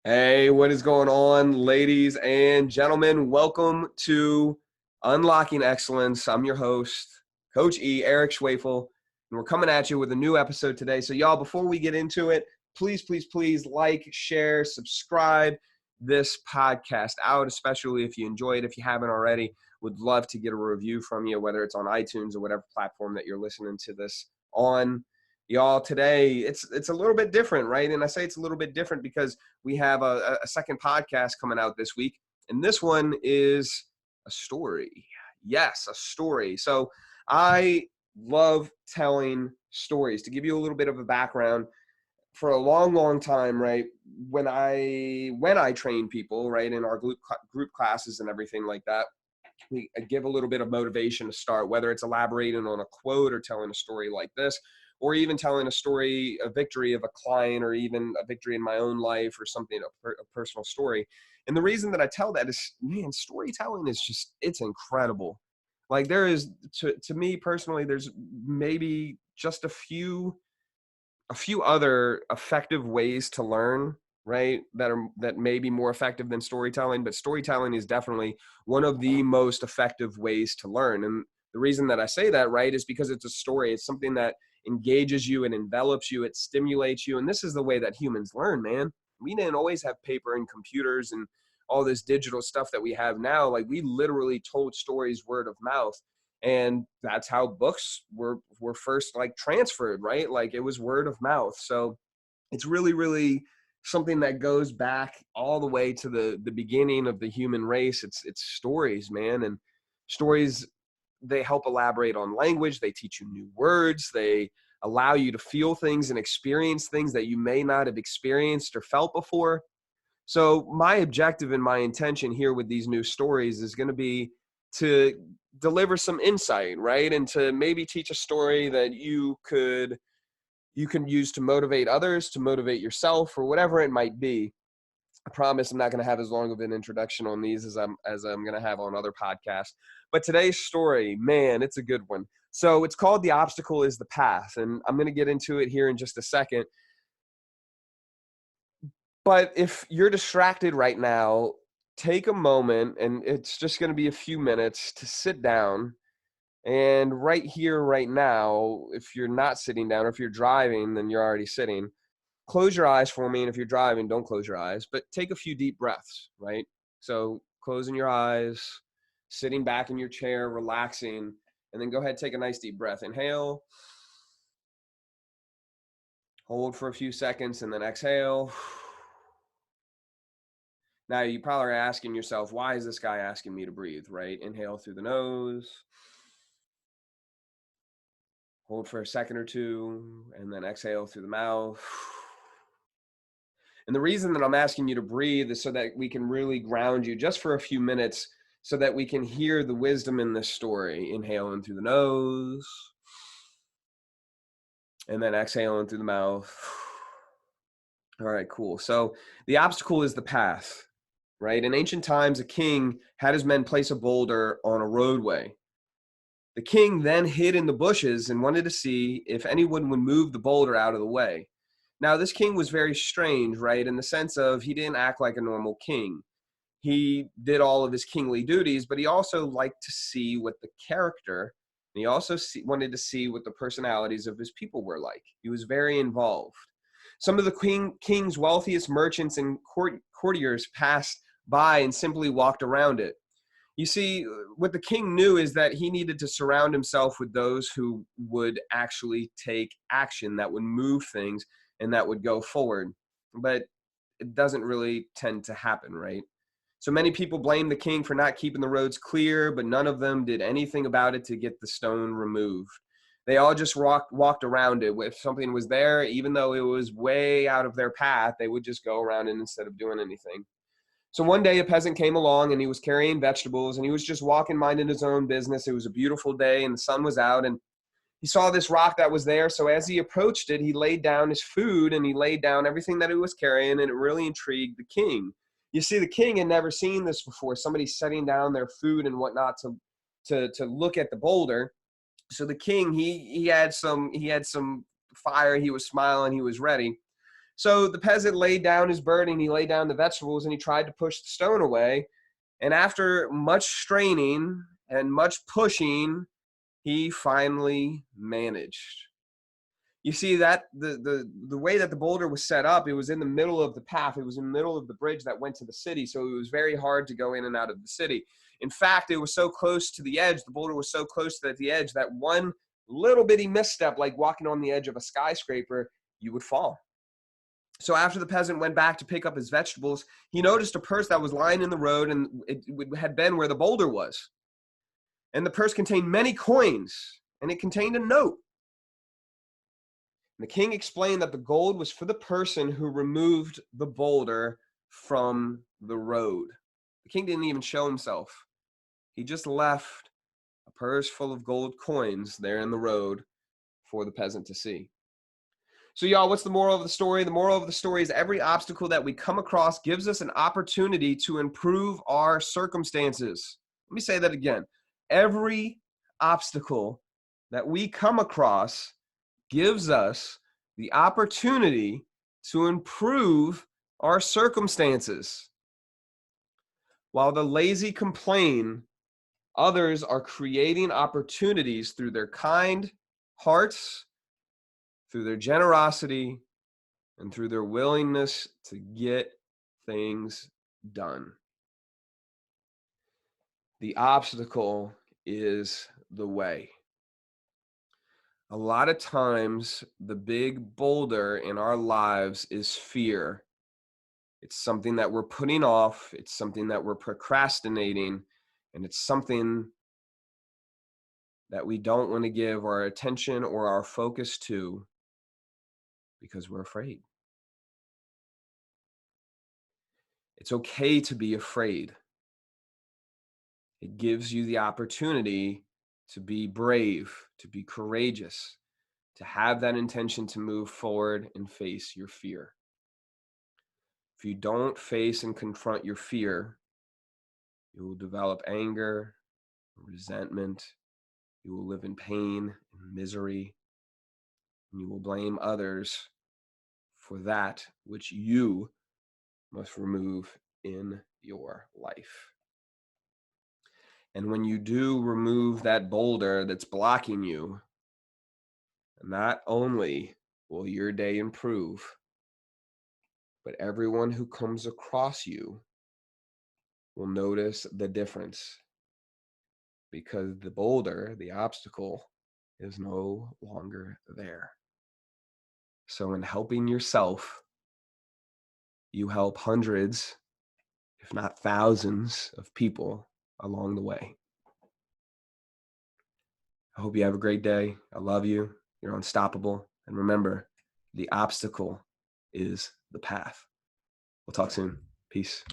Hey, what is going on, ladies and gentlemen? Welcome to Unlocking Excellence. I'm your host, Coach E, Eric Schwafel, and we're coming at you with a new episode today. So, y'all, before we get into it, please like, share, subscribe this podcast out, especially if you enjoy it. If you haven't already, would love to get a review from you, whether it's on iTunes or whatever platform that you're listening to this on. Y'all, today it's a little bit different, right? And I say it's a little bit different because we have a second podcast coming out this week, and this one is a story. Yes, a story. So I love telling stories. To give you a little bit of a background, for a long time, right, when I train people, right, in our group classes and everything like that, we give a little bit of motivation to start, whether it's elaborating on a quote or telling a story like this, or even telling a story, a victory of a client, or even a victory in my own life or something, a personal story. And the reason that I tell that is, man, storytelling is just, it's incredible. Like there is, to me personally, there's maybe just a few other effective ways to learn, right, that may be more effective than storytelling, but storytelling is definitely one of the most effective ways to learn. And the reason that I say that, right, is because it's a story. It's something that engages you and envelops you. It stimulates you. And this is the way that humans learn, man. We didn't always have paper and computers and all this digital stuff that we have now. Like, we literally told stories word of mouth, and that's how books were first like transferred, right? Like, it was word of mouth. So it's really something that goes back all the way to the beginning of the human race. It's stories, man. And stories, they help elaborate on language. They teach you new words. They allow you to feel things and experience things that you may not have experienced or felt before. So my objective and my intention here with these new stories is going to be to deliver some insight, right? And to maybe teach a story that you can use to motivate others, to motivate yourself, or whatever it might be. I promise I'm not going to have as long of an introduction on these as I'm going to have on other podcasts. But today's story, man, it's a good one. So it's called "The Obstacle is the Path," and I'm going to get into it here in just a second. But if you're distracted right now, take a moment, and it's just going to be a few minutes, to sit down. And right here, right now, if you're not sitting down, or if you're driving, then you're already sitting. Close your eyes for me. And if you're driving, don't close your eyes, but take a few deep breaths, right? So closing your eyes, sitting back in your chair, relaxing, and then go ahead, take a nice deep breath. Inhale, hold for a few seconds, and then exhale. Now, you probably are asking yourself, why is this guy asking me to breathe, right? Inhale through the nose, hold for a second or two, and then exhale through the mouth. And the reason that I'm asking you to breathe is so that we can really ground you just for a few minutes, so that we can hear the wisdom in this story. Inhale in through the nose, and then exhale in through the mouth. All right, cool. So the obstacle is the path, right? In ancient times, a king had his men place a boulder on a roadway. The king then hid in the bushes and wanted to see if anyone would move the boulder out of the way. Now, this king was very strange, right? In the sense of, he didn't act like a normal king. He did all of his kingly duties, but he also liked to see what the character, and he also wanted to see what the personalities of his people were like. He was very involved. Some of the king's wealthiest merchants and courtiers passed by and simply walked around it. You see, what the king knew is that he needed to surround himself with those who would actually take action, that would move things, and that would go forward. But it doesn't really tend to happen, right? So many people blame the king for not keeping the roads clear, but none of them did anything about it to get the stone removed. They all just walked around it. If something was there, even though it was way out of their path, they would just go around it instead of doing anything. So one day a peasant came along, and he was carrying vegetables, and he was just walking, minding his own business. It was a beautiful day and the sun was out, and he saw this rock that was there. So as he approached it, he laid down his food and he laid down everything that he was carrying, and it really intrigued the king. You see, the king had never seen this before, somebody setting down their food and whatnot to look at the boulder. So the king, he had some fire, he was smiling, he was ready. So the peasant laid down his burden, he laid down the vegetables, and he tried to push the stone away. And after much straining and much pushing, he finally managed. You see that the way that the boulder was set up, it was in the middle of the path. It was in the middle of the bridge that went to the city. So it was very hard to go in and out of the city. In fact, it was so close to the edge, the boulder was so close to the edge that one little bitty misstep, like walking on the edge of a skyscraper, you would fall. So after the peasant went back to pick up his vegetables, he noticed a purse that was lying in the road, and it had been where the boulder was. And the purse contained many coins, and it contained a note. And the king explained that the gold was for the person who removed the boulder from the road. The king didn't even show himself. He just left a purse full of gold coins there in the road for the peasant to see. So y'all, what's the moral of the story? The moral of the story is every obstacle that we come across gives us an opportunity to improve our circumstances. Let me say that again. Every obstacle that we come across gives us the opportunity to improve our circumstances. While the lazy complain, others are creating opportunities through their kind hearts, through their generosity, and through their willingness to get things done. The obstacle is the way. A lot of times, the big boulder in our lives is fear. It's something that we're putting off. It's something that we're procrastinating. And it's something that we don't want to give our attention or our focus to because we're afraid. It's okay to be afraid. It gives you the opportunity to be brave, to be courageous, to have that intention to move forward and face your fear. If you don't face and confront your fear, you will develop anger, resentment, you will live in pain and misery, and you will blame others for that which you must remove in your life. And when you do remove that boulder that's blocking you, not only will your day improve, but everyone who comes across you will notice the difference because the boulder, the obstacle, is no longer there. So in helping yourself, you help hundreds, if not thousands, of people along the way. I hope you have a great day. I love you. You're unstoppable. And remember, the obstacle is the path. We'll talk soon. Peace.